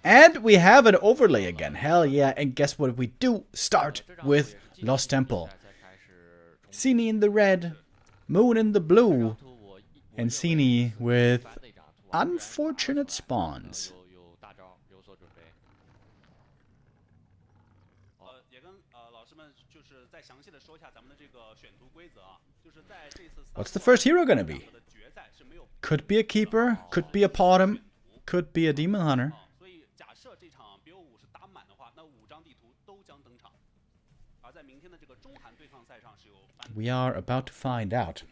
And we have an overlay again. Hell yeah. And guess what? We do start with Lost Temple. Sini in the red, Moon in the blue, and Sini with unfortunate spawns. What's the first hero gonna be? Could be a keeper, could be a bottom, could be a demon hunter. We are about to find out.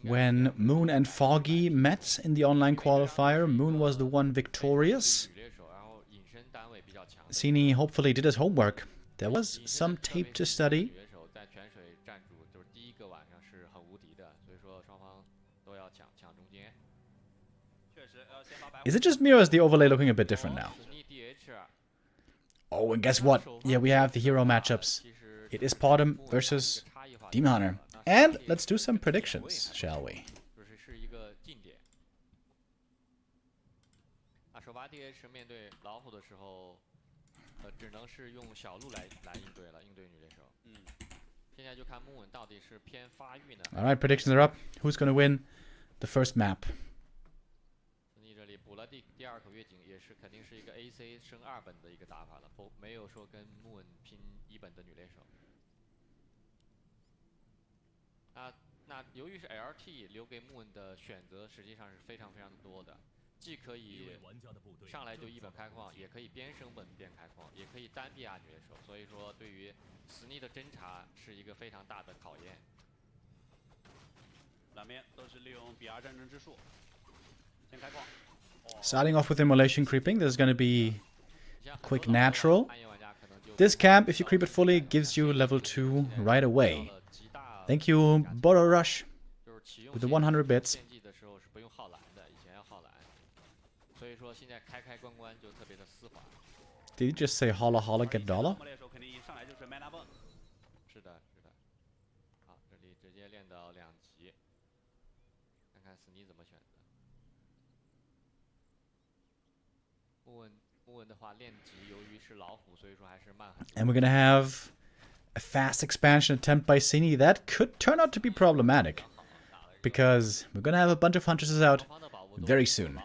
When Moon and Foggy met in the online qualifier, Moon was the one victorious. Sini hopefully did his homework. There was some tape to study. Is it just me or is the overlay looking a bit different now? Oh, and guess what? Yeah, we have the hero matchups. It is Bottom versus Demon Hunter. And let's do some predictions, shall we? Alright, predictions are up. Who's gonna win the first map? Starting off with immolation creeping, there's gonna be quick natural. This camp, if you creep it fully, gives you level 2 right away. Thank you, Boro Rush, with the 100 bits. Did you just say holla holla get dollar? And we're gonna have a fast expansion attempt by Sini. That could turn out to be problematic, because we're gonna have a bunch of huntresses out very soon.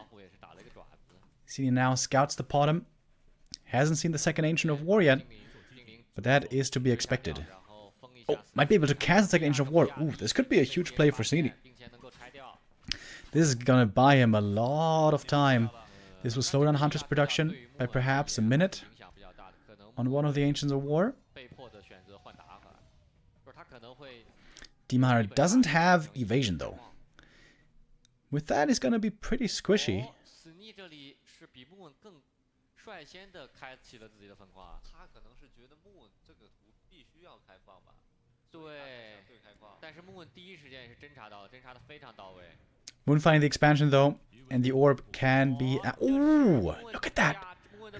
Sini now scouts the bottom. Hasn't seen the second Ancient of War yet, but that is to be expected. Oh, might be able to cast the second Ancient of War. Ooh, this could be a huge play for Sini. This is gonna buy him a lot of time. This will slow down Hunter's production by perhaps a minute on one of the Ancients of War. Demon Hunter doesn't have evasion though. With that, he's gonna be pretty squishy. Moon finding the expansion though, and the orb can be... Ooh! Look at that!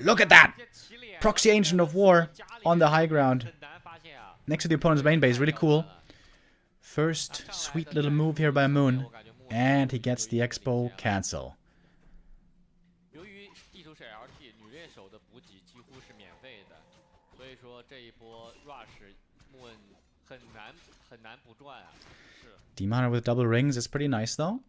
Look at that! Proxy Ancient of War on the high ground. Next to the opponent's main base, really cool. First sweet little move here by Moon. And he gets the Expo cancel. Demon Hunter with double rings is pretty nice though.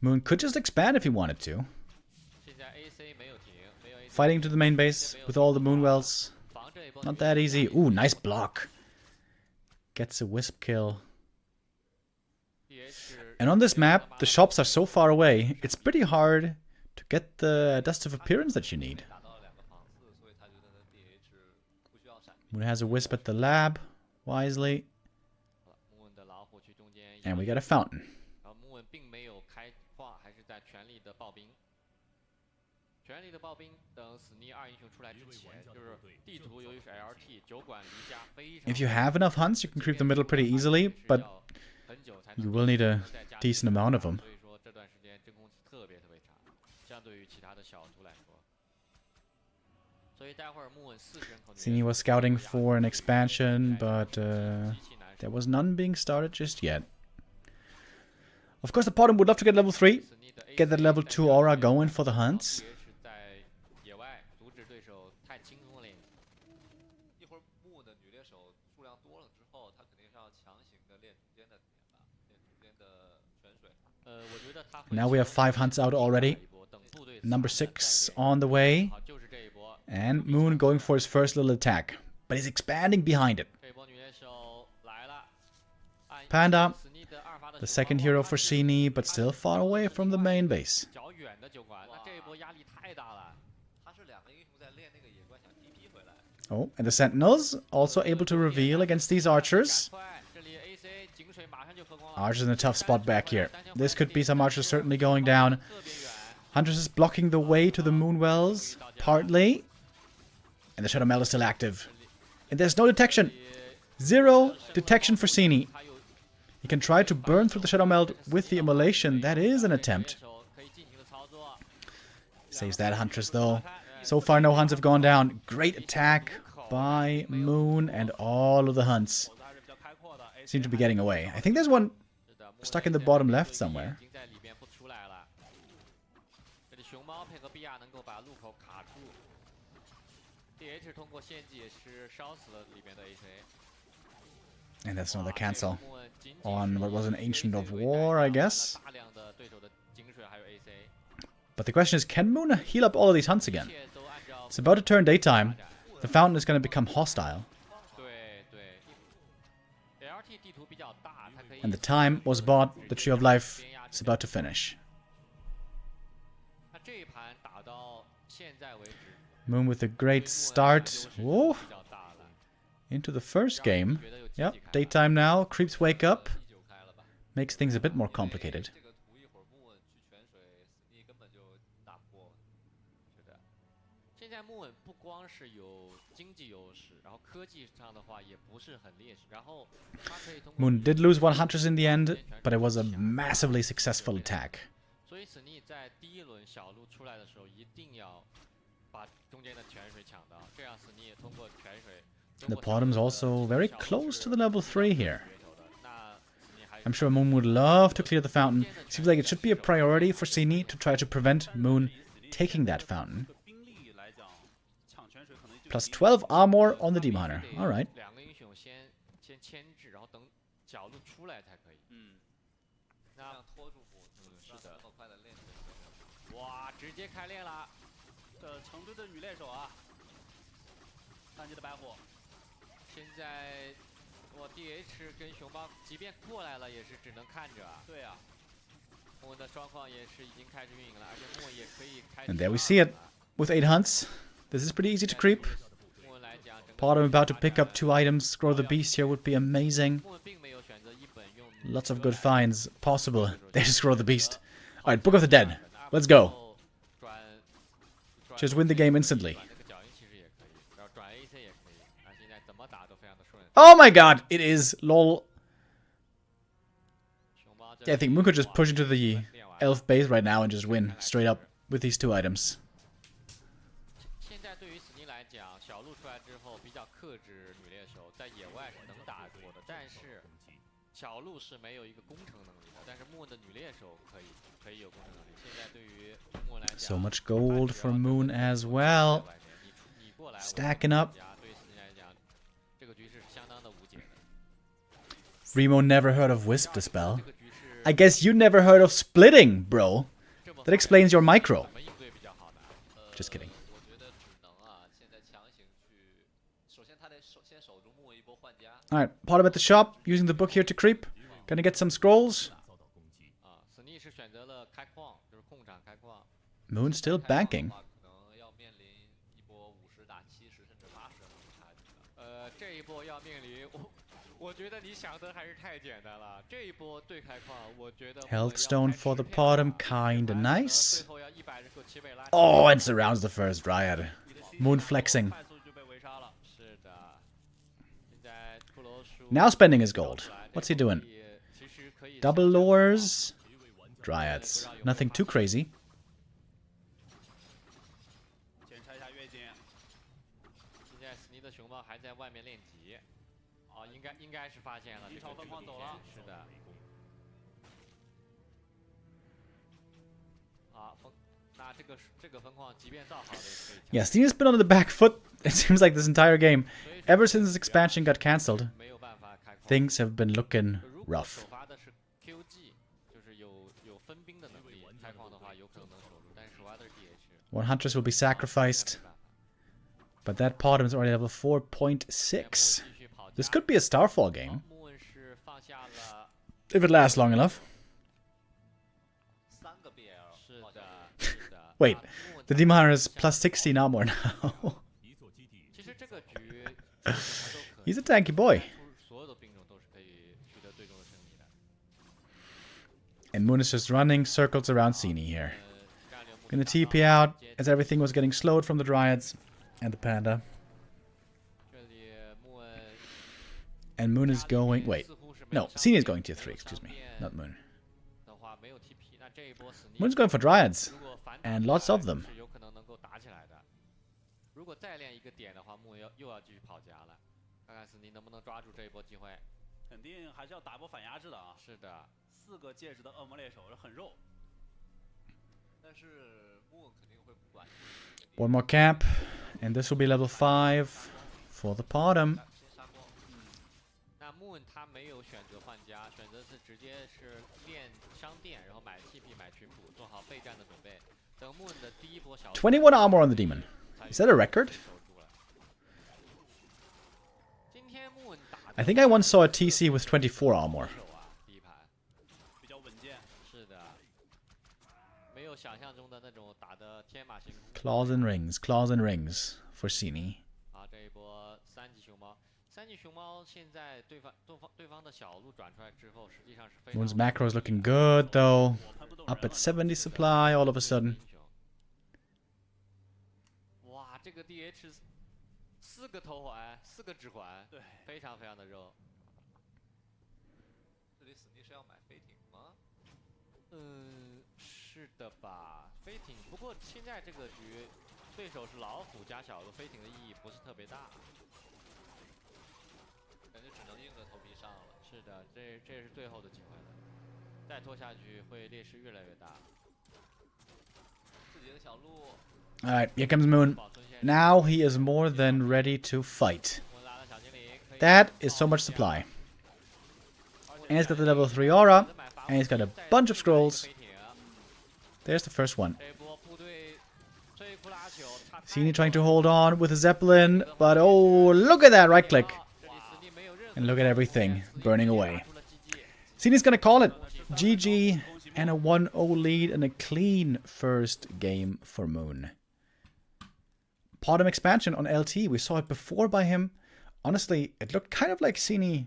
Moon could just expand if he wanted to. Fighting to the main base with all the moon wells. Not that easy. Ooh, nice block. Gets a wisp kill. And on this map, the shops are so far away, it's pretty hard to get the dust of appearance that you need. Moon has a wisp at the lab, wisely. And we got a fountain. If you have enough hunts, you can creep the middle pretty easily, but you will need a decent amount of them. Sini was scouting for an expansion, but there was none being started just yet. Of course, the bottom would love to get level 3, get that level 2 aura going for the hunts. Now we have 5 hunts out already. Number 6 on the way. And Moon going for his first little attack. But he's expanding behind it. Panda, the second hero for Sini, but still far away from the main base. Oh, and the Sentinels also able to reveal against these archers. Archers in a tough spot back here. This could be some archers certainly going down. Huntress is blocking the way to the Moonwells, partly. And the Shadow Meld is still active. And there's no detection. 0 detection for Sini. He can try to burn through the Shadow Meld with the Immolation. That is an attempt. Saves that Huntress though. So far no hunts have gone down. Great attack by Moon and all of the hunts seem to be getting away. I think there's one stuck in the bottom left somewhere. And that's another cancel on what was an Ancient of War, I guess. But the question is, can Moon heal up all of these hunts again? It's about to turn daytime. The fountain is going to become hostile. And the time was bought. The Tree of Life is about to finish. Moon with a great start. Whoa. Into the first game. Yep, daytime now. Creeps wake up. Makes things a bit more complicated. Moon did lose 1 Huntress in the end, but it was a massively successful attack. The bottom's also very close to the level 3 here. I'm sure Moon would love to clear the fountain. Seems like it should be a priority for Sini to try to prevent Moon taking that fountain. Plus 12 armor on the Demon Hunter. Alright. And there we see it. With 8 hunts. This is pretty easy to creep. Bottom about to pick up 2 items. Scroll the Beast here would be amazing. Lots of good finds possible. There's Scroll the Beast. Alright, Book of the Dead. Let's go. Just win the game instantly. Oh my god! It is. Lol. Yeah, I think Moon could just push into the elf base right now and just win straight up with these 2 items. So much gold for Moon as well. Stacking up. Remo never heard of Wisp Dispel. I guess you never heard of Splitting, bro. That explains your micro. Just kidding. Alright, Bottom at the shop, using the book here to creep. Gonna get some scrolls. Moon still banking. Health stone for the bottom, kinda nice. Oh, and surrounds the first Dryad. Moon flexing. Now spending his gold. What's he doing? Double lures. Dryads. Nothing too crazy. Yeah, Sini's been on the back foot, it seems like, this entire game. Ever since this expansion got cancelled, things have been looking rough. One Huntress will be sacrificed. But that bottom is already level 4.6. This could be a Starfall game. If it lasts long enough. Wait, the Demon Hunter is plus 16 armor now. He's a tanky boy. And Moon is just running circles around Sini here. Gonna TP out as everything was getting slowed from the Dryads and the Panda. And Moon is going... Wait. No, Sini is going tier 3, excuse me. Not Moon. Moon's going for Dryads. And lots of them. One more camp, and this will be level 5 for the bottom. $21 armor on the demon. Is that a record? I think I once saw a TC with 24 armor. Claws and rings for Sini. Moon's macro is looking good though. Up at 70 supply all of a sudden. Alright, here comes Moon. Now he is more than ready to fight. That is so much supply. And he's got the level 3 aura. And he's got a bunch of scrolls. There's the first one. Sini trying to hold on with a Zeppelin. But oh, look at that right click. And look at everything burning away. Sini's gonna call it. GG. And a 1-0 lead and a clean first game for Moon. Bottom expansion on LT. We saw it before by him. Honestly, it looked kind of like Sini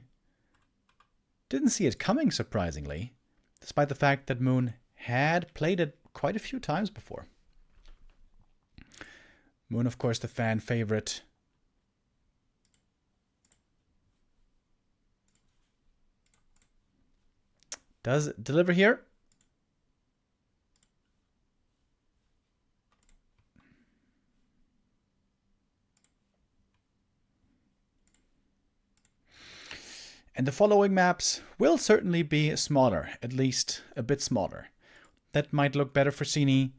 didn't see it coming, surprisingly. Despite the fact that Moon had played it quite a few times before. Moon, of course, the fan favorite. Does it deliver here? And the following maps will certainly be smaller, at least a bit smaller. That might look better for Sini.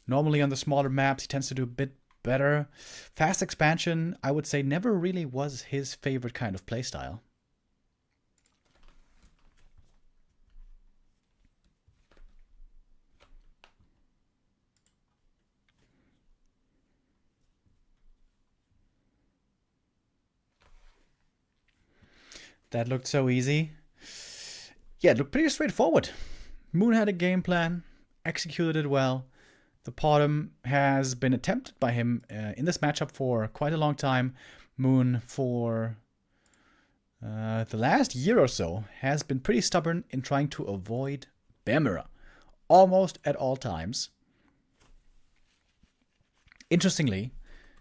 Normally on the smaller maps, he tends to do a bit better. Fast expansion, I would say, never really was his favorite kind of playstyle. That looked so easy. Yeah, it looked pretty straightforward. Moon had a game plan, executed it well. The bottom has been attempted by him in this matchup for quite a long time. Moon for The last year or so has been pretty stubborn in trying to avoid Bemera almost at all times. Interestingly,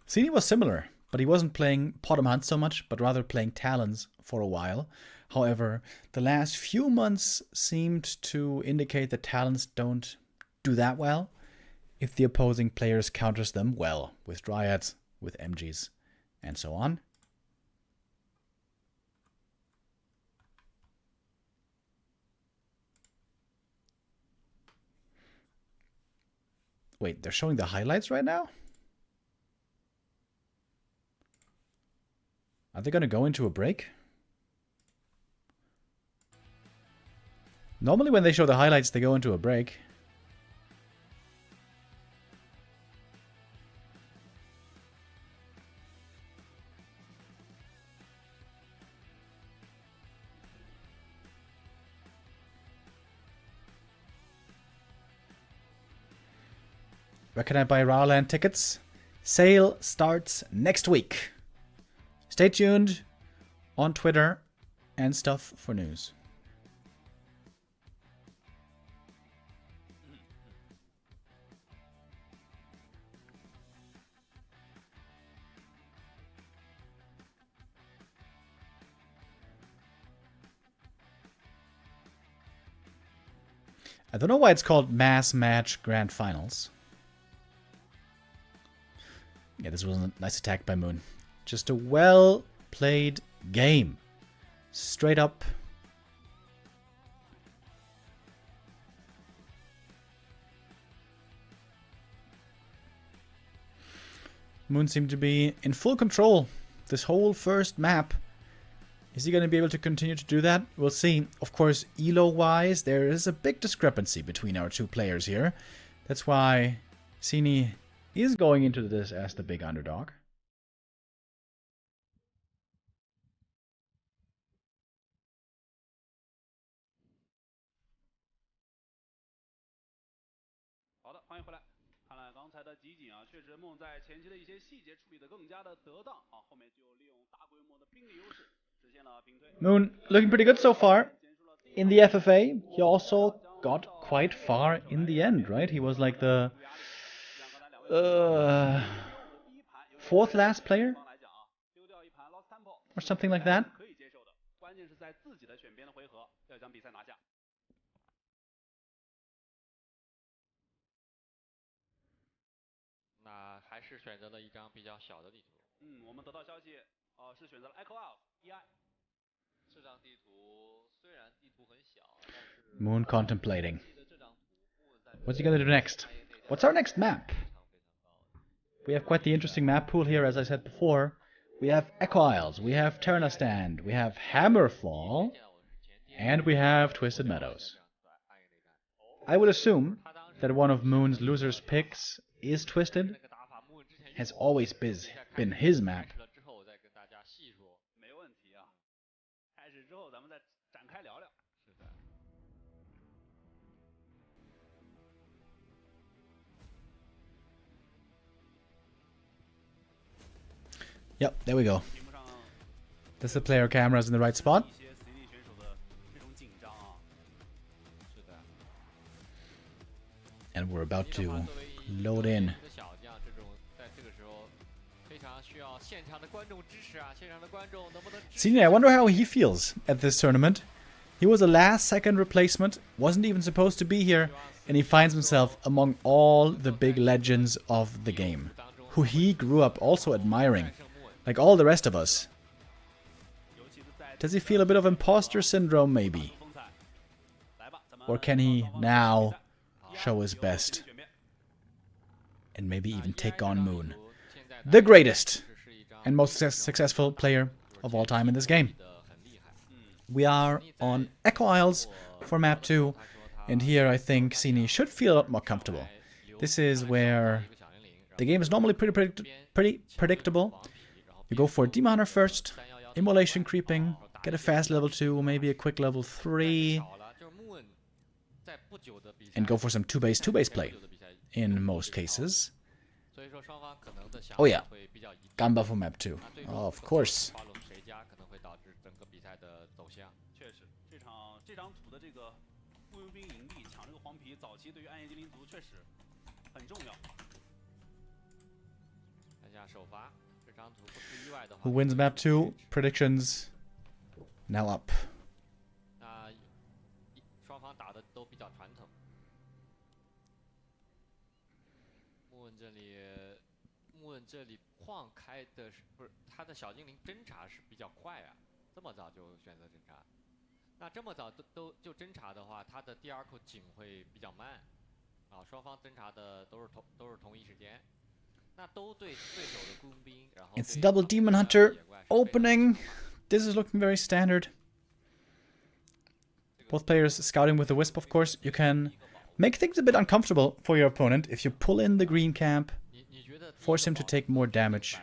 Sini was similar, but he wasn't playing Potom Hunt so much, but rather playing Talons for a while. However, the last few months seemed to indicate that Talons don't do that well if the opposing players counters them well with Dryads, with MGs, and so on. Wait, they're showing the highlights right now? Are they going to go into a break? Normally when they show the highlights, they go into a break. Where can I buy Rowland tickets? Sale starts next week. Stay tuned on Twitter and stuff for news. I don't know why it's called Mass Match Grand Finals. Yeah, this was a nice attack by Moon. Just a well-played game. Straight up. Moon seemed to be in full control this whole first map. Is he going to be able to continue to do that? We'll see. Of course, elo-wise, there is a big discrepancy between our two players here. That's why Sini is going into this as the big underdog. Moon looking pretty good so far. In the FFA, he also got quite far in the end, right? He was like the fourth last player? Or something like that. Moon contemplating. What's he gonna do next? What's our next map? We have quite the interesting map pool here, as I said before. We have Echo Isles, we have Ternastand, we have Hammerfall, and we have Twisted Meadows. I would assume that one of Moon's losers' picks is Twisted. Has always been his map. Yep, there we go. Does the player cameras in the right spot? And we're about to load in. Sini, I wonder how he feels at this tournament. He was a last-second replacement, wasn't even supposed to be here, and he finds himself among all the big legends of the game, who he grew up also admiring, like all the rest of us. Does he feel a bit of imposter syndrome, maybe? Or can he now show his best? And maybe even take on Moon, the greatest and most successful player of all time in this game. We are on Echo Isles for map 2, and here I think Sini should feel a lot more comfortable. This is where the game is normally pretty predictable. You go for Demon Hunter first, Immolation creeping, get a fast level 2, maybe a quick level 3, and go for some 2-base play in most cases. Oh yeah, Gamba for map 2. Oh, of course. Who wins map 2? Predictions now up. 双方打的都比较传统。木问这里矿开的是不是他的小精灵侦查是比较快啊？这么早就选择侦查，那这么早都就侦查的话，他的第二口井会比较慢啊。双方侦查的都是同一时间，那都对手的工兵，然后 It's double Demon Hunter opening. This is looking very standard. Both players scouting with the Wisp, of course. You can make things a bit uncomfortable for your opponent if you pull in the green camp, force him to take more damage.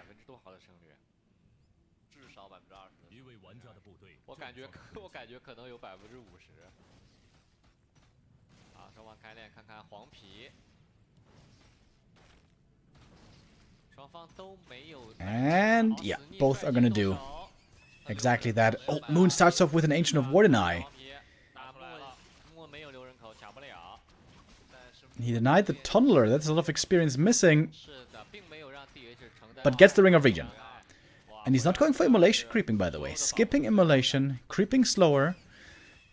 我感觉可能有50%。啊，双方开练，看看黄皮。双方都没有。And yeah, both are gonna do exactly that. Oh, Moon starts off with an Ancient of Wardenai. He denied the Tunneler. That's a lot of experience missing. But gets the Ring of Regen. And he's not going for Immolation creeping, by the way. Skipping Immolation, creeping slower.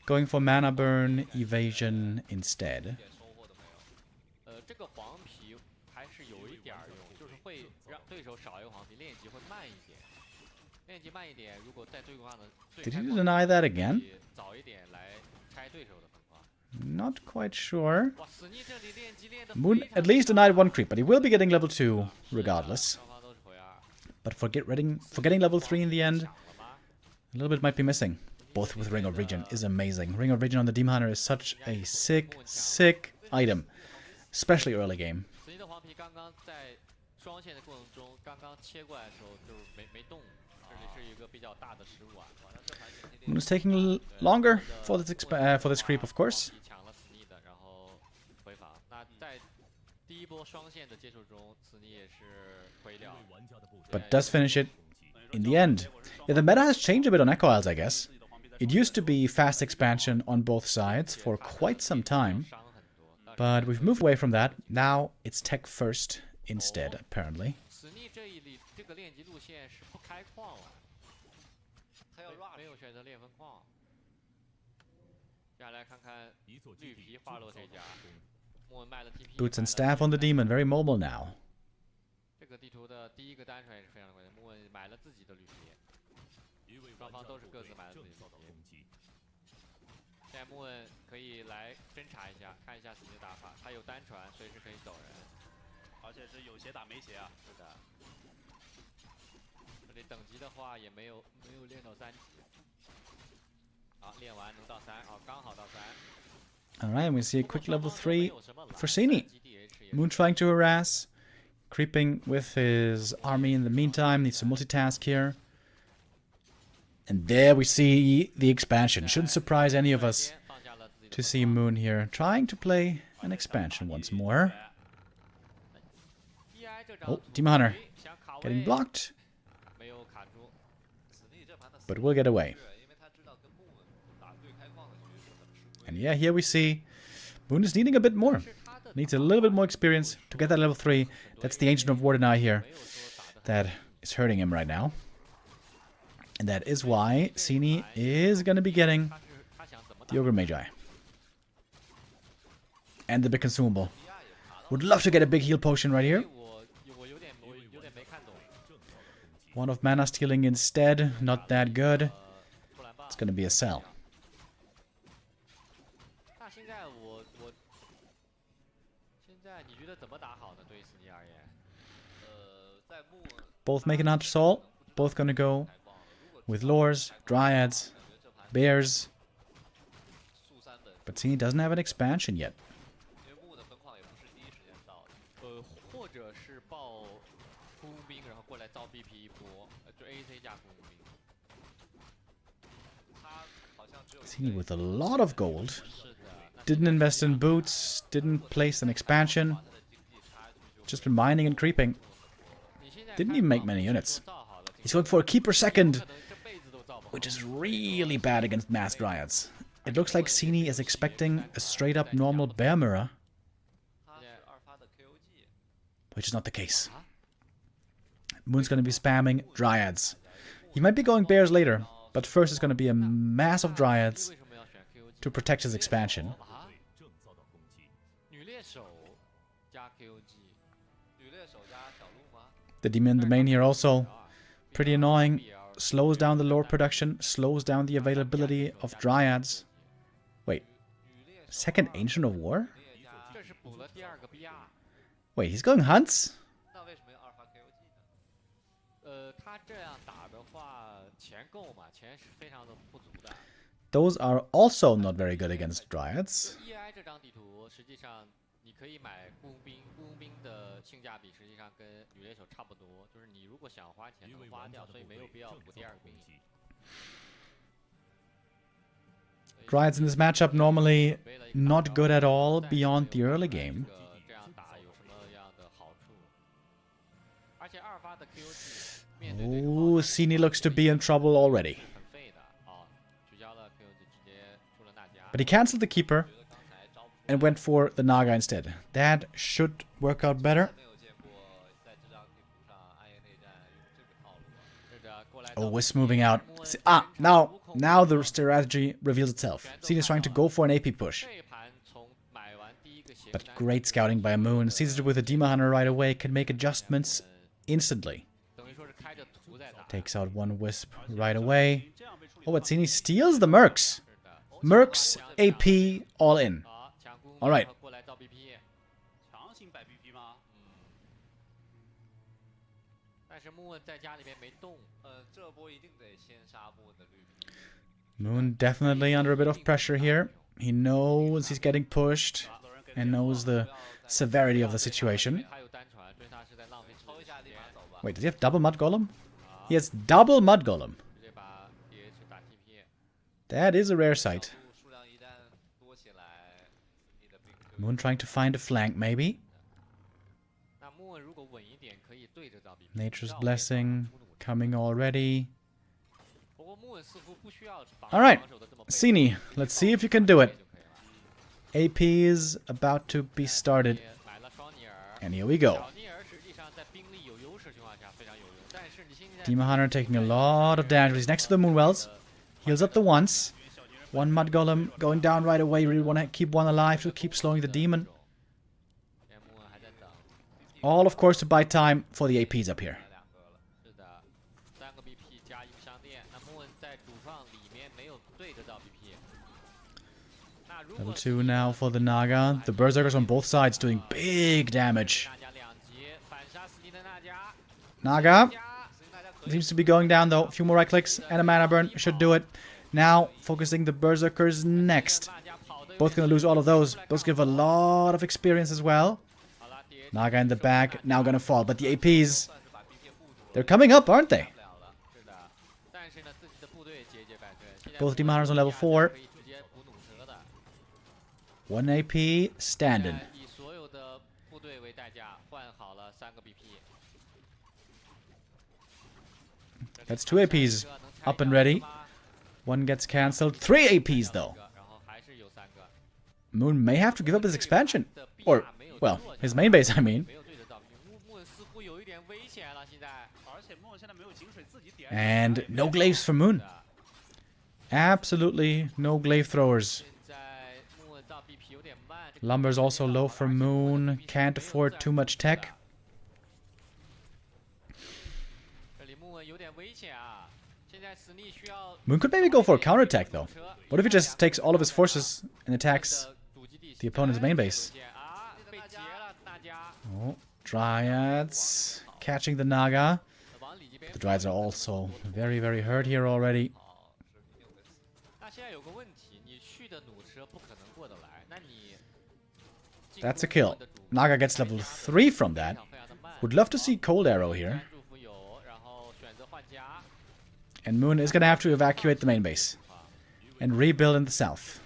Going for Mana Burn, Evasion instead. Did he deny that again? Not quite sure. Moon at least denied one creep, but he will be getting level 2 regardless. But forgetting level 3 in the end, a little bit might be missing. Both with Ring of Regen is amazing. Ring of Regen on the Demon Hunter is such a sick, sick item. Especially early game. It's taking longer for this creep, of course. But does finish it in the end. Yeah, the meta has changed a bit on Echo Isles, I guess. It used to be fast expansion on both sides for quite some time. But we've moved away from that. Now it's tech first instead, apparently. Boots and staff on the demon, very mobile now. Alright, we see a quick level 3 for Sini. Moon trying to harass, creeping with his army in the meantime, needs to multitask here. And there we see the expansion. Shouldn't surprise any of us to see Moon here trying to play an expansion once more. Oh, Demon Hunter getting blocked. But we'll get away. And yeah, here we see Moon is needing a bit more. Needs a little bit more experience to get that level 3. That's the Ancient of Wardenai here that is hurting him right now. And that is why Sini is going to be getting the Ogre Magi. And the big consumable. Would love to get a big heal potion right here. One of mana stealing instead. Not that good. It's going to be a sell. Both making Hunter Soul. Both going to go with Lures, Dryads, Bears. But Sini doesn't have an expansion yet. Sini with a lot of gold. Didn't invest in boots, didn't place an expansion. Just been mining and creeping. Didn't even make many units. He's going for a keeper second. which is really bad against mass dryads. It looks like Sini is expecting a straight up normal bear mirror, which is not the case. Moon's going to be spamming dryads. He might be going bears later, but first it's going to be a mass of dryads to protect his expansion. The demon in the main here also pretty annoying. Slows down the lore production, slows down the availability of dryads. Wait, second Ancient of War? Wait, he's going hunts? Those are also not very good against dryads. Dryads in this matchup normally not good at all beyond the early game. Oh, Sini looks to be in trouble already. But he cancelled the Keeper and went for the Naga instead. That should work out better. Oh, Wisp moving out. Now the strategy reveals itself. Sini is trying to go for an AP push. But great scouting by Moon. Sees it with a Demon Hunter right away. Can make adjustments instantly. Takes out one Wisp right away. Oh, but Sini steals the Mercs. Mercs, AP, all in. Alright. Moon definitely under a bit of pressure here. He knows he's getting pushed and knows the severity of the situation. Wait, does he have double Mud Golem? He has double Mud Golem. That is a rare sight. Moon trying to find a flank, maybe. Nature's Blessing coming already. Alright, Sini, let's see if you can do it. AP is about to be started. And here we go. Demon Hunter taking a lot of damage. He's next to the Moonwells. Heals up the once. One Mud Golem going down right away. Really want to keep one alive to keep slowing the demon. All, of course, to buy time for the APs up here. Level 2 now for the Naga. The Berserkers on both sides doing big damage. Naga seems to be going down though. A few more right clicks and a mana burn should do it. Now focusing the Berserkers next. Both gonna lose all of those. Those give a lot of experience as well. Naga in the back, now gonna fall. But the APs, they're coming up, aren't they? Both Demon Hunters on level 4. One AP standing. That's 2 APs up and ready. One gets cancelled. 3 APs though. Moon may have to give up his expansion. Or, well, his main base, I mean. And no glaives for Moon. Absolutely no glaive throwers. Lumber's also low for Moon. Can't afford too much tech. Moon could maybe go for a counterattack though. What if he just takes all of his forces and attacks the opponent's main base? Oh, Dryads catching the Naga. The Dryads are also very, very hurt here already. That's a kill. Naga gets level 3 from that. Would love to see Cold Arrow here. And Moon is going to have to evacuate the main base. And rebuild in the south.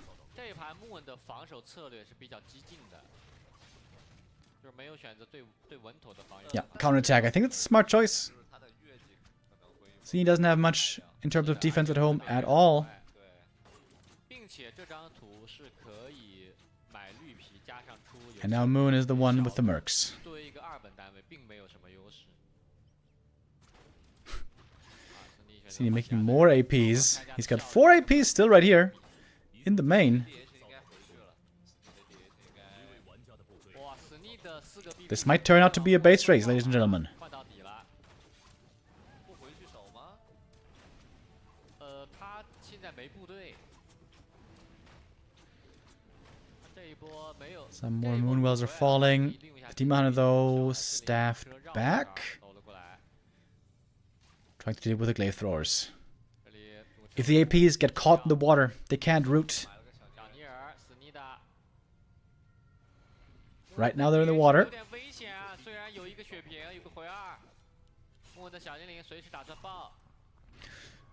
Yeah, counterattack. I think that's a smart choice. See, he doesn't have much in terms of defense at home at all. 并且这张图是可以买绿皮加上出。And now Moon is the one with the mercs. 作为一个2本单位，并没有什么优势。Sini making more APs. He's got 4 APs still right here in the main. This might turn out to be a base race, ladies and gentlemen. 他现在没部队。 Some more Moonwells are falling. The Demon Hunter, though, staffed back. Trying to deal with the Glaive Throwers. If the APs get caught in the water, they can't root. Right now they're in the water.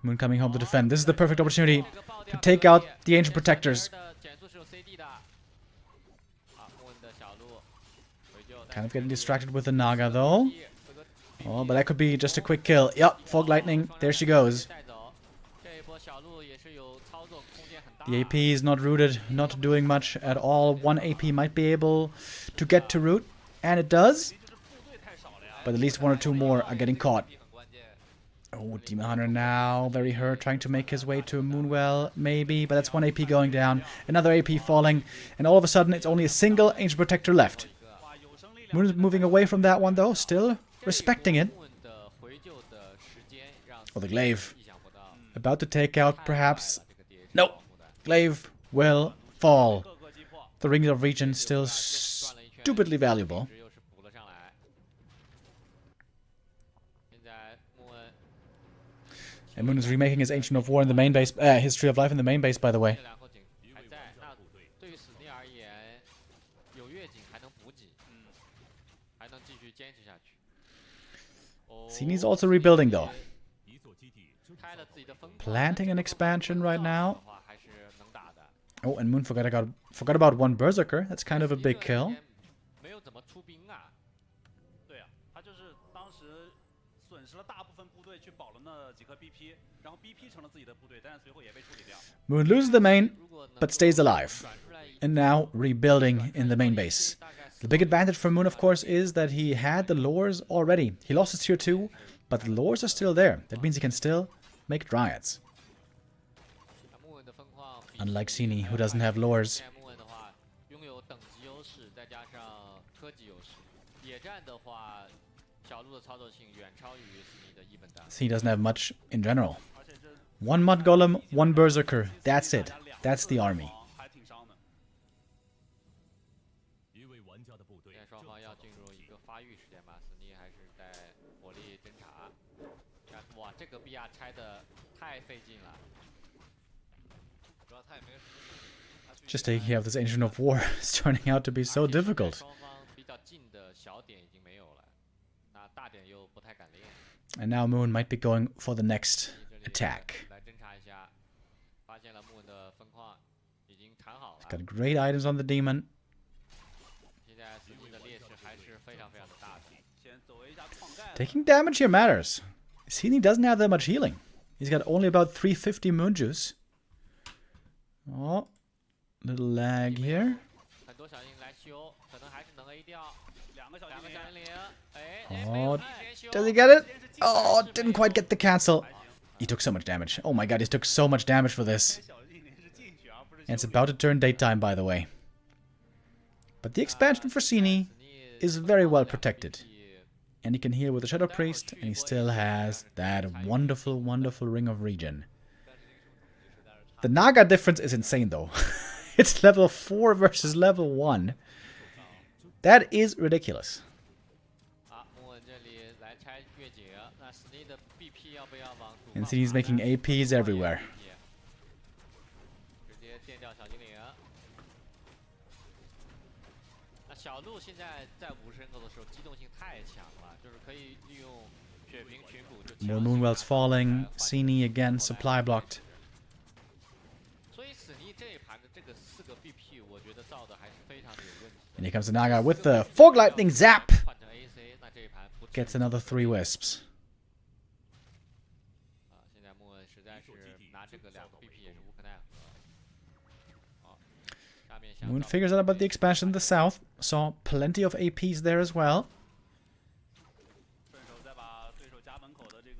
Moon coming home to defend. This is the perfect opportunity to take out the Ancient Protectors. Kind of getting distracted with the Naga, though. Oh, but that could be just a quick kill. Yup, Fog Lightning. There she goes. The AP is not rooted, not doing much at all. 1 AP might be able to get to root, and it does. But at least 1 or 2 more are getting caught. Oh, Demon Hunter now very hurt, trying to make his way to a Moonwell, maybe. But that's 1 AP going down, another AP falling, and all of a sudden it's only a single Ancient Protector left. Moon is moving away from that one, though, still respecting it. Oh, the Glaive. About to take out, perhaps. No! Glaive will fall. The Rings of Region still stupidly valuable. And Moon is remaking his Ancient of War in the main base, his Tree of Life in the main base, by the way. Sini's also rebuilding, though. Planting an expansion right now. Oh, and Moon forgot about 1 Berserker. That's kind of a big kill. Moon loses the main, but stays alive. And now rebuilding in the main base. The big advantage for Moon, of course, is that he had the lures already. He lost his tier 2, but the lures are still there. That means he can still make Dryads. Unlike Sini, who doesn't have lures. Sini doesn't have much in general. 1 Mud Golem, 1 Berserker. That's it. That's the army. Just taking care of this Ancient of War is turning out to be so difficult. And now Moon might be going for the next attack. He's got great items on the Demon. Taking damage here matters. Sini doesn't have that much healing. He's got only about 350 Moon Juice. Oh, little lag here. Oh, does he get it? Oh, didn't quite get the cancel. He took so much damage. Oh my god, he took so much damage for this. And it's about to turn daytime, by the way. But the expansion for Sini is very well protected. And he can heal with the Shadow Priest, and he still has that wonderful, wonderful Ring of Regen. The Naga difference is insane, though. It's level 4 versus level 1. That is ridiculous. And Sini's making APs everywhere. More Moonwells falling. Sini again, supply blocked. And here comes the Naga with the Fog Lightning Zap. Gets another 3 Wisps. 木问实在是拿这个2个 BP 也是无可奈何。好，下面想 Moon figures out about the expansion in the south. Saw plenty of APs there as well.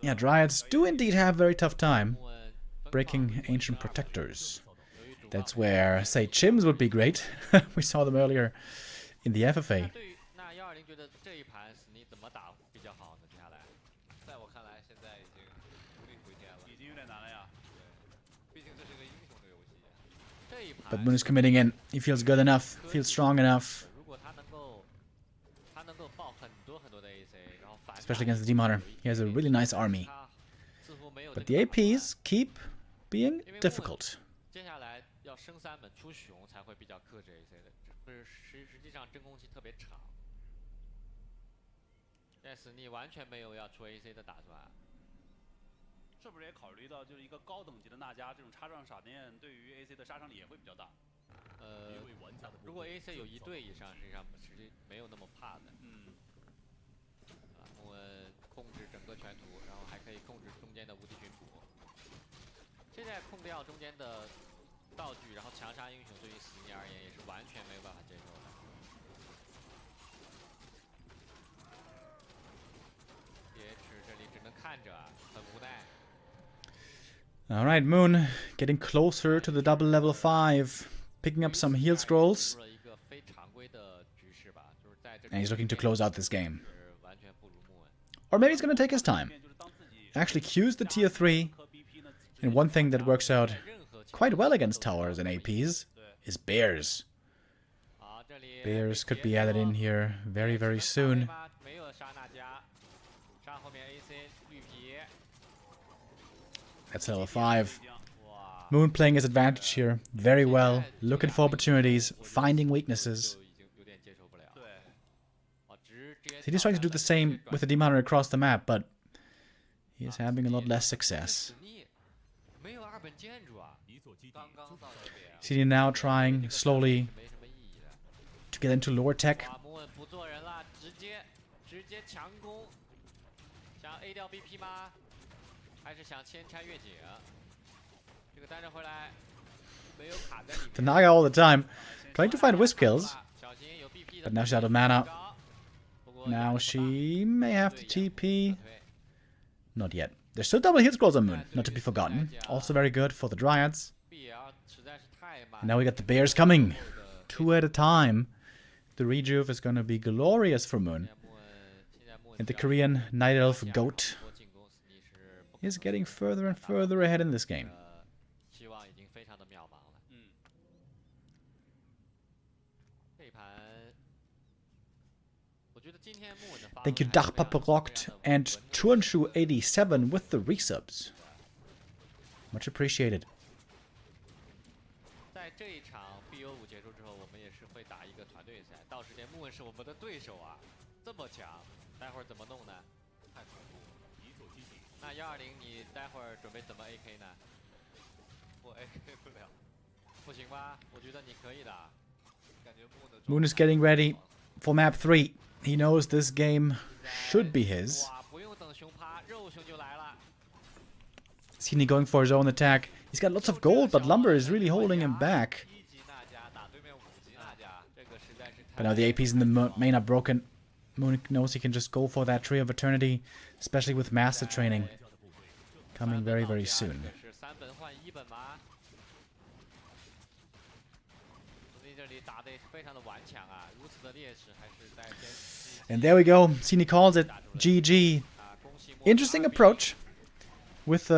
Yeah, Dryads do indeed have a very tough time breaking Ancient Protectors. That's where, say, Chims would be great. We saw them earlier in the FFA. 那120觉得这一盘史尼怎么打比较好呢？接下来，在我看来，现在已经无力回天了，已经有点难了呀。对，毕竟这是个英雄的游戏。这一盘 But Moon is committing in. He feels good enough, feels strong enough. 如果他能够爆很多的 AC， 然后反 Especially against the Demon Hunter. He has a really nice army. 似乎没有 But the APs keep being difficult. 接下来要升3本出熊才会比较克制 AC 的，不是实际上真空期特别长。但是你完全没有要出 AC 的打算。是不是也考虑到就是一个高等级的纳迦这种插上闪电对于 AC 的杀伤力也会比较大？如果 AC 有1队以上，实际没有那么怕的。木恩控制整个全图，然后还可以控制中间的无敌群主。现在控掉中间的道具，然后强杀英雄，对于史尼而言也是完全没有办法接受的。DH 这里只能看着，很无奈。Alright, Moon getting closer to the double level 5. Picking up some heal scrolls. And he's looking to close out this game. Or maybe he's going to take his time. Actually Q's the tier 3. And one thing that works out quite well against towers and APs is bears. Bears could be added in here very, very soon. That's level 5. Moon playing his advantage here very well, looking for opportunities, finding weaknesses. He's trying to do the same with the Demon Hunter across the map, but he is having a lot less success. Sini now trying slowly to get into lower tech. The Naga all the time, trying to find wisp kills, but now she's out of mana. Now she may have to TP. Not yet. There's still double heal scrolls on Moon, not to be forgotten. Also very good for the Dryads. And now we got the bears coming. 2 at a time. The rejuve is going to be glorious for Moon. And the Korean Night Elf Goat is getting further and further ahead in this game. Thank you Dachpaparokt and Turnschuh87 with the resubs. Much appreciated. 在这一场 BO5 结束之后，我们也是会打一个团队赛。到时间木问是我们的对手啊，这么强，待会儿怎么弄呢？太恐怖了。那120，你待会儿准备怎么 AK 呢？我 AK 不了，不行吧？我觉得你可以的。感觉木的 Moon is getting ready for map 3. He knows this game should be his. 哇，不用等熊趴，肉熊就来了。Sini going for his own attack. He's got lots of gold, but Lumber is really holding him back. But now the APs in the main are broken. Moon knows he can just go for that Tree of Eternity, especially with Master Training coming very, very soon. And there we go. Sini calls it GG. Interesting approach with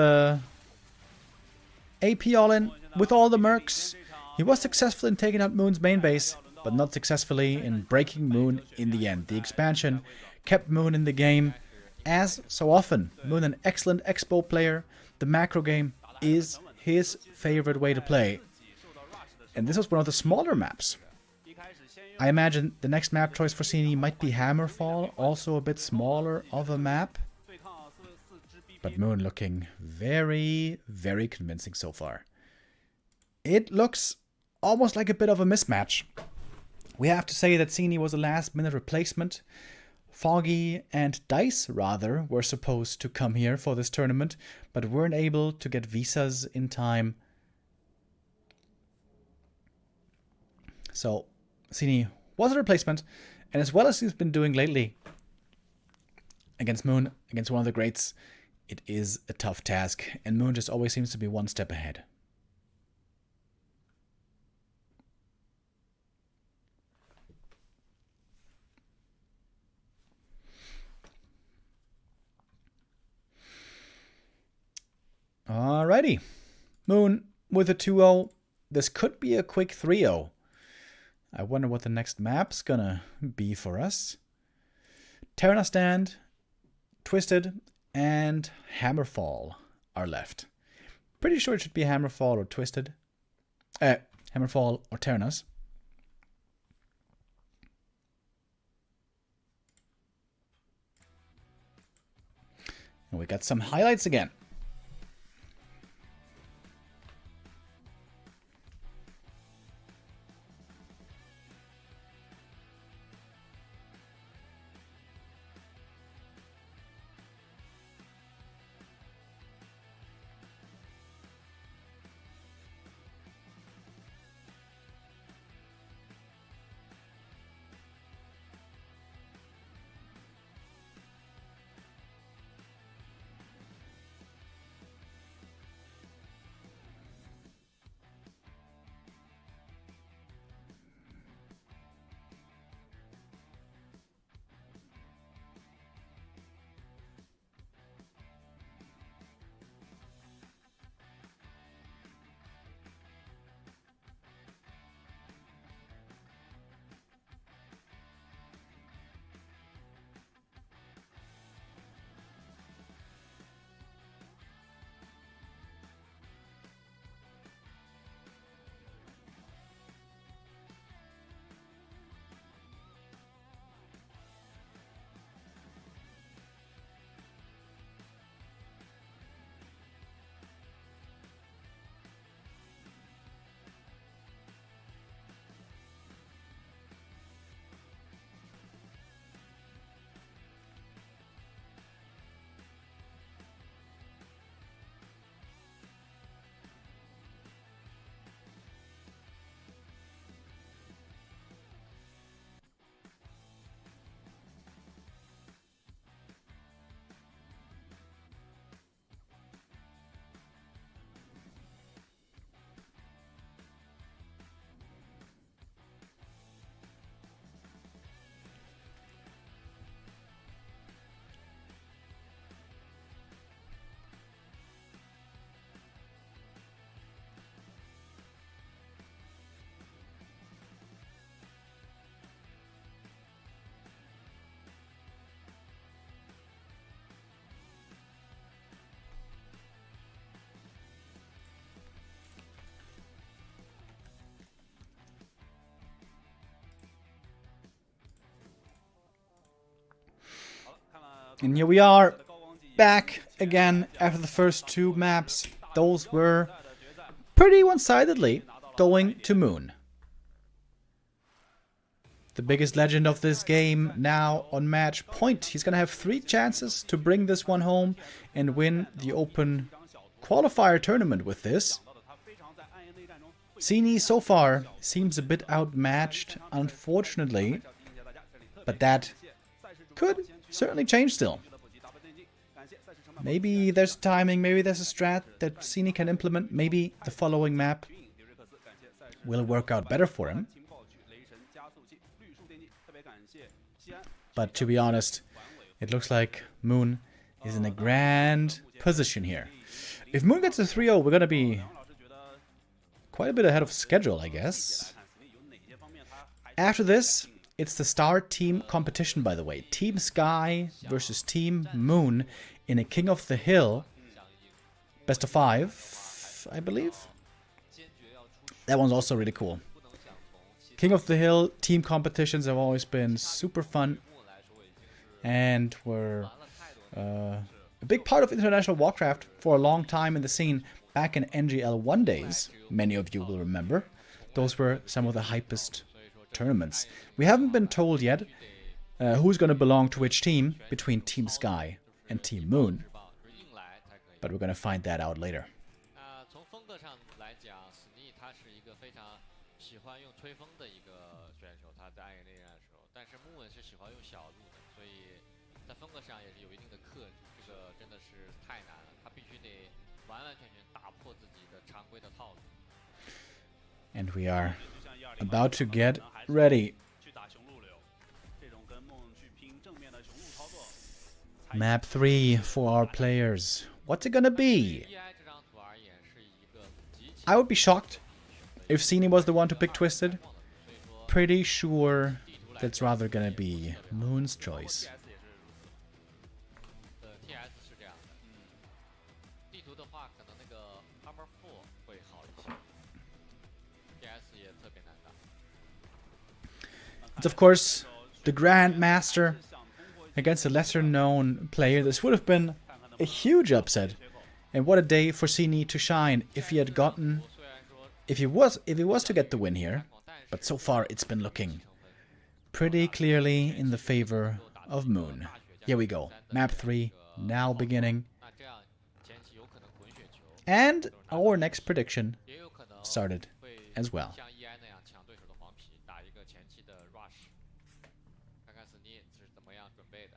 AP all-in, with all the mercs. He was successful in taking out Moon's main base, but not successfully in breaking Moon in the end. The expansion kept Moon in the game, as so often. Moon an excellent expo player. The macro game is his favorite way to play. And this was one of the smaller maps. I imagine the next map choice for Sini might be Hammerfall, also a bit smaller of a map. But Moon looking very, very convincing so far. It looks almost like a bit of a mismatch. We have to say that Sini was a last-minute replacement Foggy and Dice, rather, were supposed to come here for this tournament, but weren't able to get visas in time. So, Sini was a replacement, and as well as he's been doing lately against Moon, against one of the greats, it is a tough task, and Moon just always seems to be one step ahead. Alrighty. Moon with a 2-0. This could be a quick 3-0. I wonder what the next map's gonna be for us. Terra Stand, Twisted, and Hammerfall are left. Pretty sure it should be Hammerfall or Twisted. Hammerfall or Terranas. And we got some highlights again. And here we are, back again after the first two maps. Those were pretty one-sidedly going to Moon. The biggest legend of this game now on match point. He's gonna have 3 chances to bring this one home and win the open qualifier tournament with this. Sini so far seems a bit outmatched, unfortunately, but that could certainly change still. Maybe there's timing, maybe there's a strat that Sini can implement, maybe the following map will work out better for him. But to be honest, it looks like Moon is in a grand position here. If Moon gets a 3-0, we're going to be quite a bit ahead of schedule, I guess. After this, it's the star team competition, by the way. Team Sky versus Team Moon in a King of the Hill. Best of 5, I believe. That one's also really cool. King of the Hill team competitions have always been super fun and were a big part of international Warcraft for a long time in the scene back in NGL1 days. Many of you will remember. Those were some of the hypest tournaments. We haven't been told yet who's going to belong to which team between Team Sky and Team Moon. 就是硬来才可以。 But we're going to find that out later. 从风格上来讲，史尼他是一个非常喜欢用吹风的一个选手，他在暗夜内战的时候，但是穆文是喜欢用小路的，所以在风格上也是有一定的克制，这个真的是太难了，他必须得完完全全打破自己的常规的套路。 And we are about to get ready. 去打雄鹿流，这种跟梦去拼正面的雄鹿操作。 Map 3 for our players. What's it gonna be? DI 这张图而言是一个极其 I would be shocked if Sini was the one to pick Twisted. 所以说 Pretty sure that's rather gonna be Moon's choice. TS 也是如此。 TS 是这样的，地图的话可能那个 Armor 4会好一些，TS 也特别难打。 It's of course the Grandmaster against a lesser known player. This would have been a huge upset. And what a day for Sini to shine if he had gotten 虽然说 if he was to get the win here. 但是 But so far it's been looking pretty clearly in the favor of Moon. Here we go. Map 3 now beginning. 那这样前期有可能滚雪球， And our next prediction 也有可能 started 会 as well. 像 EI 那样抢对手的黄皮，打一个前期的 rush， 看看史尼是怎么样准备的。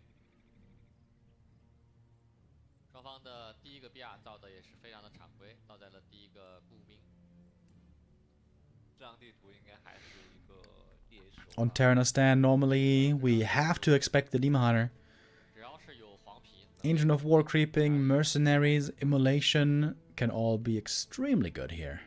双方的第一个 BR 造的也是非常的常规，造在了第一个步兵。这张地图应该还是一个猎手。 On Terranostan, normally we have to expect the Demon Hunter. 只要是有黄皮， Engine of War creeping, Mercenaries, Immolation can all be extremely good here.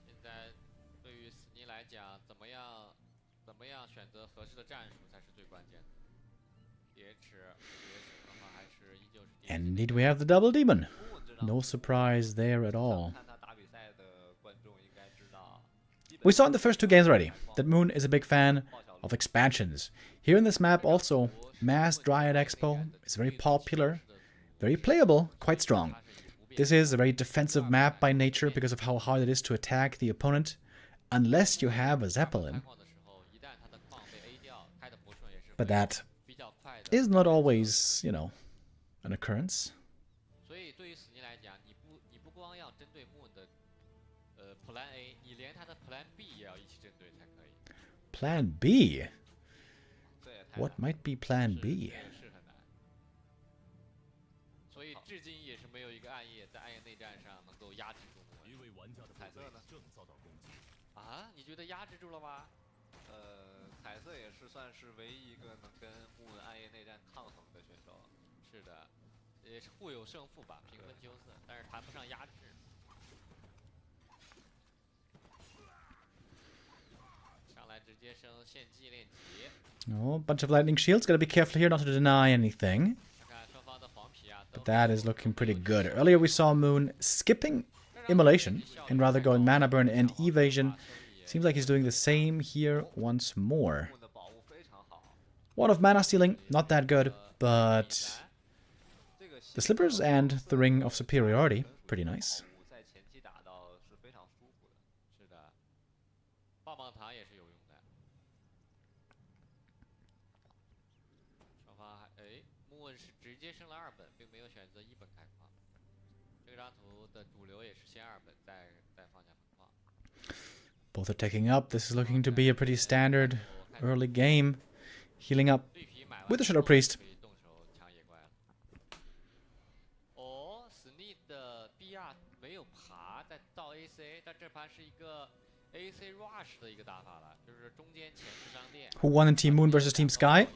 现在对于史尼来讲，怎么样选择合适的战术才是最关键的。DH 的话还是依旧是 DH And indeed we have the double demon. 穆文这张 No surprise there at all. 看他打比赛的观众应该知道， We saw in the first two games already that Moon is a big fan of expansions. Here in this map also, Mass Dryad Expo is very popular, very playable, quite strong. This is a very defensive map by nature because of how hard it is to attack the opponent, unless you have a Zeppelin. 矿的时候，一旦他的矿被 A 掉，开的不顺也是 But that 比较快的。 is not always, an occurrence. 所以对于史尼来讲，你不光要针对穆恩的Plan A， 你连他的 Plan B 也要一起针对才可以。 Plan B? 这也太 What might be Plan B? 是很难。所以至今也是没有一个暗夜在暗夜内战上能够压制住穆恩。彩色呢？啊，你觉得压制住了吗？彩色也是算是唯一一个能跟穆文暗夜内战抗衡的选手。是的，也是互有胜负吧，平分秋色，但是谈不上压制。上来直接升献祭练级， Oh, bunch of lightning shields. Gotta be careful here not to deny anything. 看看双方的黄皮啊，都 But that is looking pretty good. Earlier we saw Moon skipping Immolation and rather going Mana Burn and Evasion. Seems like he's doing the same here once more. 穆文的宝物非常好， One of Mana Stealing, not that good, but 这个 the Slippers and the Ring of Superiority, pretty nice. 宝物在前期打到是非常舒服的。是的，棒棒糖也是有用的。双方穆恩是直接升了2本，并没有选择1本开矿。这张图的主流也是先2本，再放下分矿。 Both are taking up. This is looking to be a pretty standard early game. Healing up 绿皮买完 with the 之 Shadow 后 Priest. 可以动手抢野怪了。哦，史尼的 BR 没有爬，在造 AC， 但这盘是一个 AC rush 的一个打法了，就是中间前置商店。 Who won in Team Moon versus Team Sky?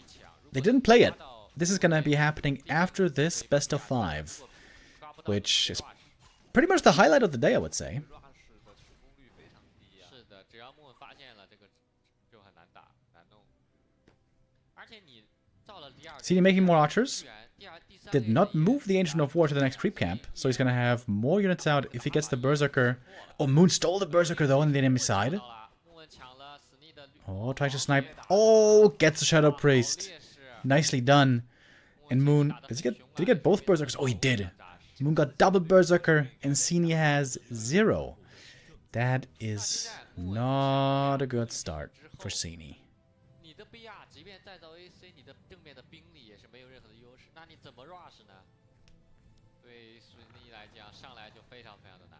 They didn't play it. This is gonna be happening after this best of 5, which is pretty much the highlight of the day, I would say. rush 的成功率非常低啊。是的，只要穆恩发现了这个就很难打难弄。而且你造了第2 Sini making more archers. 第2、第3 Did not move the Ancient of War to the next creep camp, so he's gonna have more units out if he gets the Berserker. Oh, Moon stole the Berserker though on the enemy side. 到了，穆恩抢了史尼的绿 Oh, tries to snipe. Oh, gets the Shadow Priest. 劣势。 Nicely done. And Moon, did he get both Berserkers? Oh, he did. Moon got double Berserker, and Sini has 0. That is Not a good start for Sini. 你的 BR 即便再造 AC， 你的正面的兵力也是没有任何的优势，那你怎么 rush 呢？对索尼来讲，上来就非常非常的难。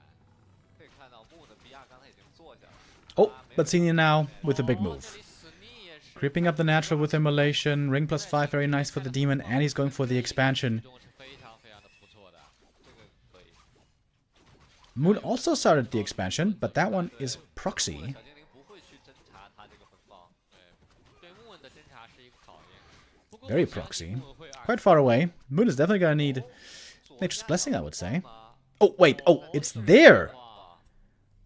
可以看到木的 BR 刚才已经坐下了。 Oh, but Sini now with a big move. 这里史尼也是 Creeping up the natural with Immolation. Ring +5, very nice for the demon. And he's going for the expansion. 动是非常非常的不错的，这个可以。 Moon also started the expansion, but that one is proxy. 小精灵不会去侦查他这个分方。对木纹的侦查是一个考验。不过 Very 我相信 proxy. 木纹会 Quite far away. Moon is definitely going to need Nature's Blessing, I would say. Oh, wait. Oh, it's there. 哇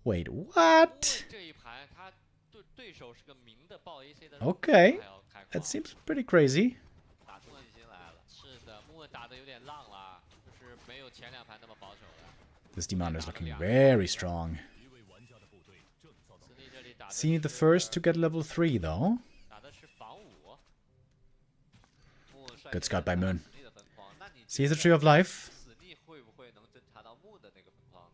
Wait, 木 what? 纹这一盘他对手是个明的爆 AC 的， Okay. 还要开 That 矿 seems pretty crazy. 打出信心来了。是的，木纹打的有点浪了，就是没有前两盘那么保守了。 This Demon is looking very strong. 斯尼这里打的 Sini the 是 first to get level 3, though. 打的是防五，木率 Good 先 Scout by 打 Moon. 死力的分方，那你 Sees the 觉 Tree 得 of Life. 死力会不会能侦查到木的那个分方呢？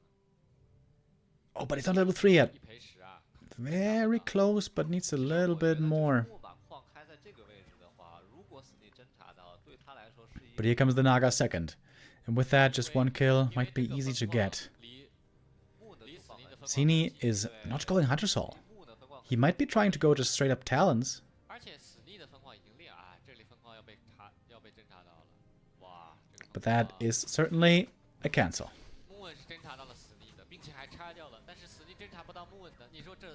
Oh, but he's not level 3 yet. 一赔十啊！ Very close, but needs a little 我觉 bit 得就是 more. 木把矿开在这个位置的话，如果死力侦查到，对他来说是一 But here comes the Naga second. And with that, just one kill might be easy to get. 离木的离死力的分 Sini is not going Hunter Soul. 木的分矿 He might be trying to go just straight up Talons. 而且死力的分矿已经练啊，这里分矿要被侦查到了，哇！这个 But 分 that 矿 is certainly a cancel. 木纹是侦查到了死力的，并且还拆掉了，但是死力侦查不到木纹的，你说这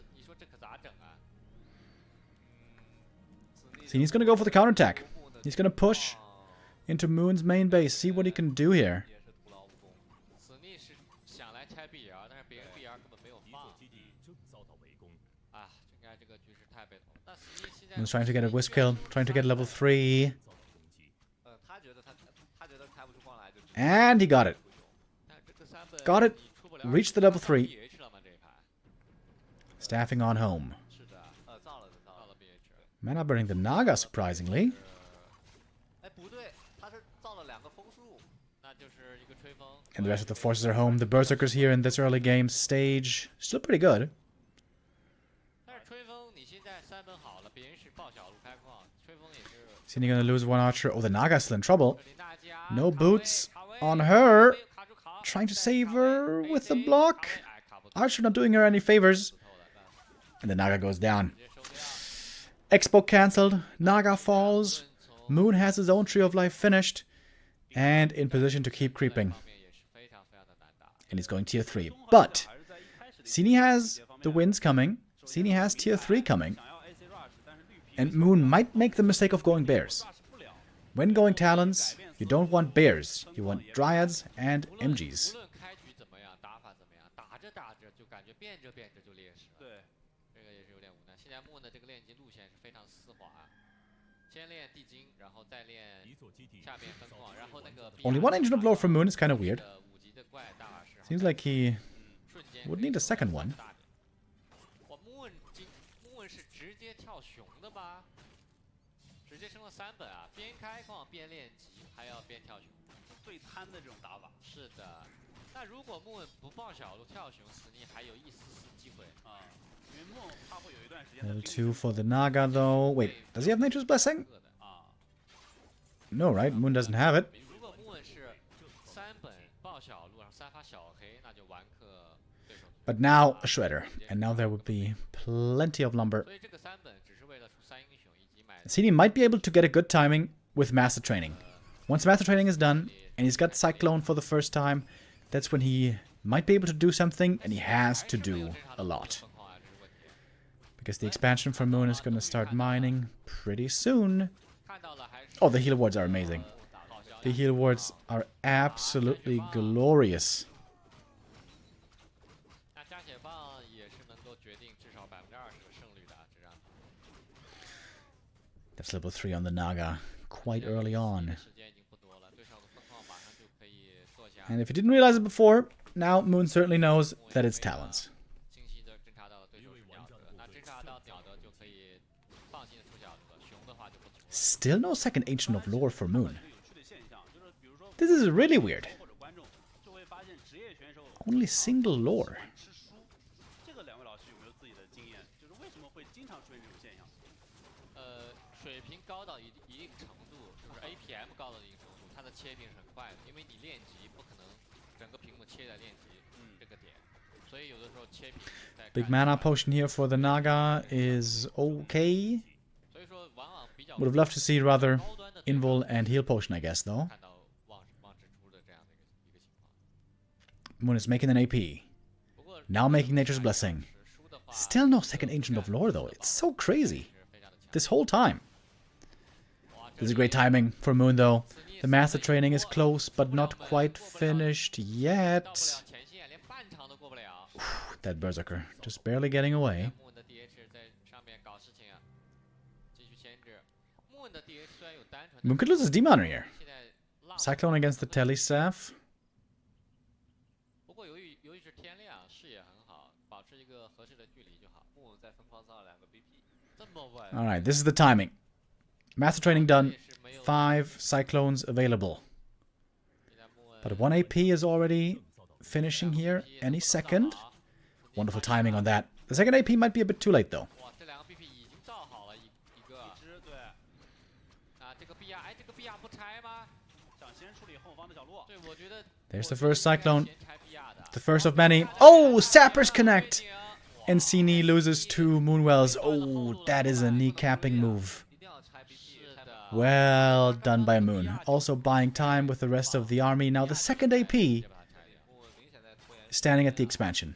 可咋整啊？ Sini's going to go for the counterattack. He's going to push into Moon's main base, see what he can do here. 也是徒劳无功。死力是想来拆 BR，但是别人 BR 根本没有放。啊，应该这个局势太被动了。那死力现在 Moon's trying to get a wisp kill, trying to get level 3. 他觉得开不出矿来就直接 And he got it. 但这个三本 Got it. 你出不了 Reached the level 3. BH 了吗？这一盘 Staffing on home. 是的，造了。到了 BH。 Mana burning the Naga, surprisingly. 哎，不对，他是造了2个枫树。那就是一个吹风。 And the rest of the forces are home. The Berserkers here in this early game stage. Still pretty good. 但是吹风你现在三本好了，别人是抱小路开矿，吹风也是。 Sini gonna lose one archer. Oh, the Naga's still in trouble. 这里娜迦 No 卡位 boots 卡位 on her. 卡住卡 Trying to 再 save 卡位 her with the AC block. 卡位哎卡不住 Archer not doing her any favors. 不透了但 And the Naga goes down. 直接收掉。 Expo cancelled. Naga falls. 从 Moon has his own Tree of Life finished. And in position to keep creeping. 方面也是非常非常的难打。 And he's going tier 3. 东浩 But 还是在一开始的 Sini has 细节方面 the wins coming. Sini has tier 3 coming. 想要 AC rush，但是绿皮 And Moon might make the mistake of going bears. rush 不了。 When going Talons, you don't want bears. You want Dryads and 无论 MGs. 无论开局怎么样，打法怎么样，打着打着就感觉变着就劣势了。对，这个也是有点无奈。现在木的这个练级路线是非常丝滑，先练地精，然后再练下面分矿，然后那个 Only one engine of lore from Moon is kind of weird. 5级的怪大法师 Seems like he 瞬间 would need a second one. 我木纹是直接跳熊的吧？直接升了3本啊！边开矿边练级，还要边跳熊。最贪的这种打法是的，那如果木纹不抱小路跳熊，死尼还有一丝丝机会。啊，因为梦他会有一段时间的 Level 兵 2 for the Naga, though. Wait, does he have Nature's Blessing? 啊， No, right? Moon doesn't have it. 如果木纹是3本抱小路，然后3发小黑，那就完克对手。 But now a Shredder. And now there would be plenty of lumber. 所以这个3本只是为了出3英雄以及买 Sini might be able to get a good timing with Master Training. Once Master Training is done, and he's got Cyclone for the first time, that's when he might be able to do something, and he has to do a lot. 分矿啊，这是问题。 Because the expansion for Moon is going to start mining pretty soon. 看到了还是 Oh, the heal wards are amazing. 好消 The 息。 heal wards are absolutely glorious. 那加血棒也是能够决定至少20%的胜率的啊，这张。 That's level 3 on the Naga quite early on. 时间已经不多了，对手的分矿马上就可以坐下。 And if you didn't realize it before, now Moon certainly knows that it's Talons. 清晰的侦查到了对手是鸟德，那侦查到鸟德就可以放心的出小路了，熊的话就不出了。 Still no second Ancient of Lore for Moon. 一个有趣的现象就是，比如说 This is really weird. 或者观众就会发现职业选手 Only single lore. 吃书，这个2位老师有没有自己的经水平高到一定程度，就是 APM 高到一定程度，它的切屏是很快的，因为你练级不可能整个屏幕切在练级这个点，所以有的时候切屏在 Big mana potion here for the Naga is okay. 所以说往往比较 Would have loved to see rather 高端的 invul and heal potion, I guess, though. 看到望之初的这样的一个情况。 Moon is making an AP. 不过 Now making Nature's Blessing. 输的话 Still no second Ancient of Lore, though. It's so crazy. This whole time. This is great timing for Moon, though. The Master Training is close, but not quite finished yet. 到不了前线，连半场都过不了。 That Berserker. Just barely getting away. 木恩的 DH 在上面搞事情啊，继续牵制。木恩的 DH 虽然有单传， Moon could lose his Demon here. 现在浪。 Cyclone against the Telesaph. 不过由于是天亮，视野很好，保持一个合适的距离就好。木恩在疯狂造2个 BP， 这么稳。 Alright, this is the timing. Master Training done. 5 Cyclones available. But 1 AP is already finishing here any second. Wonderful timing on that. The second AP might be a bit too late, though. 哇，这2个 BP 已经造好了一个。对。啊，这个 BR， 哎，这个 BR 不拆吗？想先处理后方的角落。对，我觉得。 There's the first Cyclone. 先拆 BR 的。 The first of many. Oh, Sappers connect! And Sini loses 2 Moonwells. Oh, that is a kneecapping move. Well done by Moon. Also buying time with the rest of the army. Now the second AP is standing at the expansion.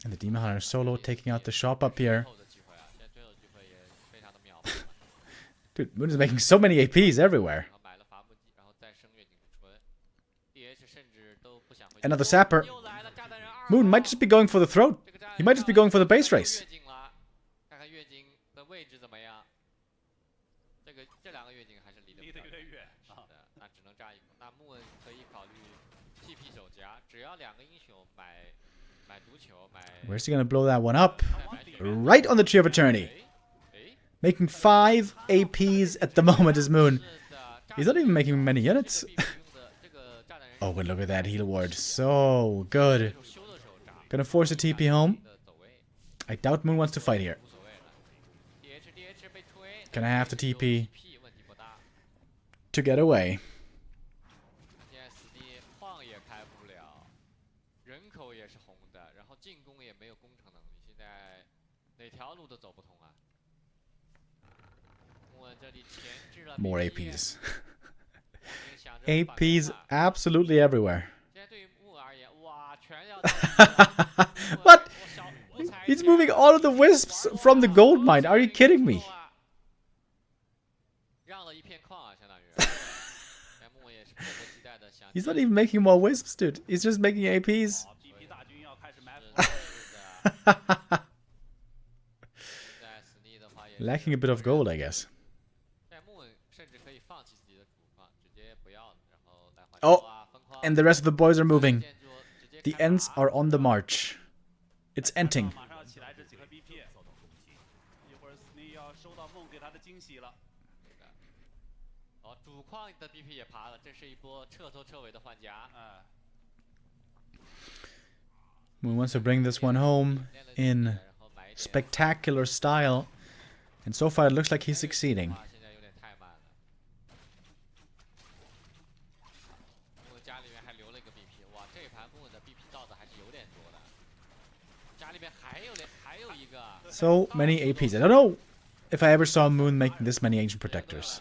And the Demon Hunter solo taking out the shop up here. Dude, Moon is making so many APs everywhere. Another Sapper. Moon might just be going for the throat. He might just be going for the base race. 位置怎么样？这2个月景还是离得有点远。是的，那只能扎一口。那木恩可以考虑 TP 手夹，只要2个英雄买毒球，买。 Where's he gonna blow that one up? Right on the Tree of Eternity. Making 5 APs at the moment is Moon. He's not even making many units. Oh, but look at that heal ward. So good. Gonna force a TP home. I doubt Moon wants to fight here. Gonna have to TP to get away. 现在死地矿也开不了，人口也是红的，然后进攻也没有攻城能力，现在哪条路都走不通啊。木恩这里钳制了 More APs. APs absolutely everywhere. 现在对于木而言，哇，全要。 What? He's moving all of the wisps from the gold mine. Are you kidding me? 让了一片矿啊，相当于。木恩也是迫不及待的想。 He's not even making more wisps, dude. He's just making APs. BP 大军要开始埋伏。 Lacking a bit of gold, I guess. Oh, and the rest of the boys are moving. The Ents are on the march. It's Enting. 马上要起来这几颗 BP， 一会儿 Sini 要收到梦给他的惊喜了。哦，主矿的 BP 也爬了，这是一波彻头彻尾的换甲。Moon wants to bring this one home in spectacular style. And so far it looks like he's succeeding. 现在有点太慢了。木家里面还留了一个 BP， 哇，这一盘木的 BP 造的还是有点多的。家里面还有一个。 So many APs. I don't know if I ever saw Moon making this many Ancient Protectors.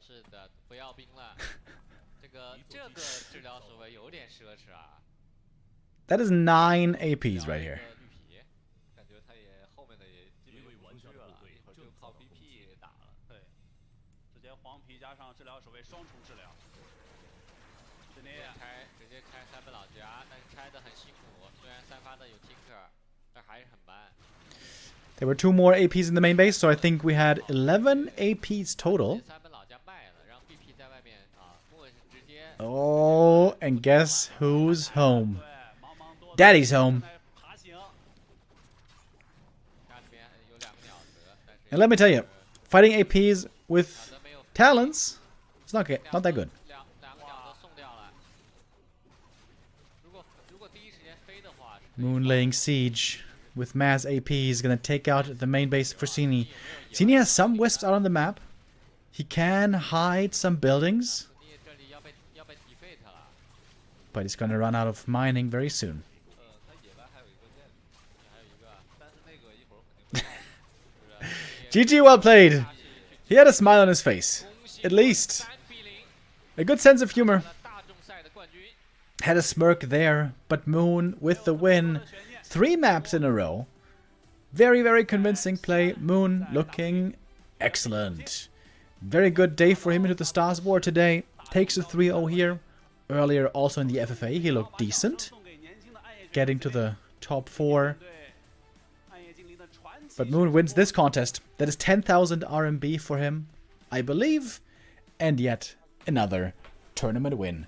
是的，不要兵了。这个治疗守卫有点奢侈啊。 That is 9 APs right here. 感觉他也后面的也基本完事了，一会儿就靠 BP 打了。对，直接黄皮加上治疗守卫双重治疗。直接拆3本老家，但是拆的很辛苦。虽然3发的有 Tinker， 但还是很慢。 There were 2 more APs in the main base, so I think we had 11 APs total. 3本老家卖了，让 BP 在外面啊，木是直接。 Oh, and guess who's home? Daddy's home. And let me tell you, fighting APs with talents, it's not that good. Moon laying siege. with mass AP. He's going to take out the main base for Sini. Sini has some wisps out on the map. He can hide some buildings. 斯尼这里要被 defeat 了。 But he's going to run out of mining very soon. 他野外还有一个剑，还有一个，但是那个一会儿肯定会到，是不是？ GG, well played. He had a smile on his face. At least. 3比0 A good sense of humor. 了大众赛的冠军。 Had a smirk there, but Moon with the win. 3 maps in a row. Very, very convincing play. Moon looking excellent. Very good day for him into the Stars War today. Takes a 3-0 here. Earlier also in the FFA he looked decent. Getting to the top 4. But Moon wins this contest. That is 10,000 RMB for him, I believe. And yet another tournament win.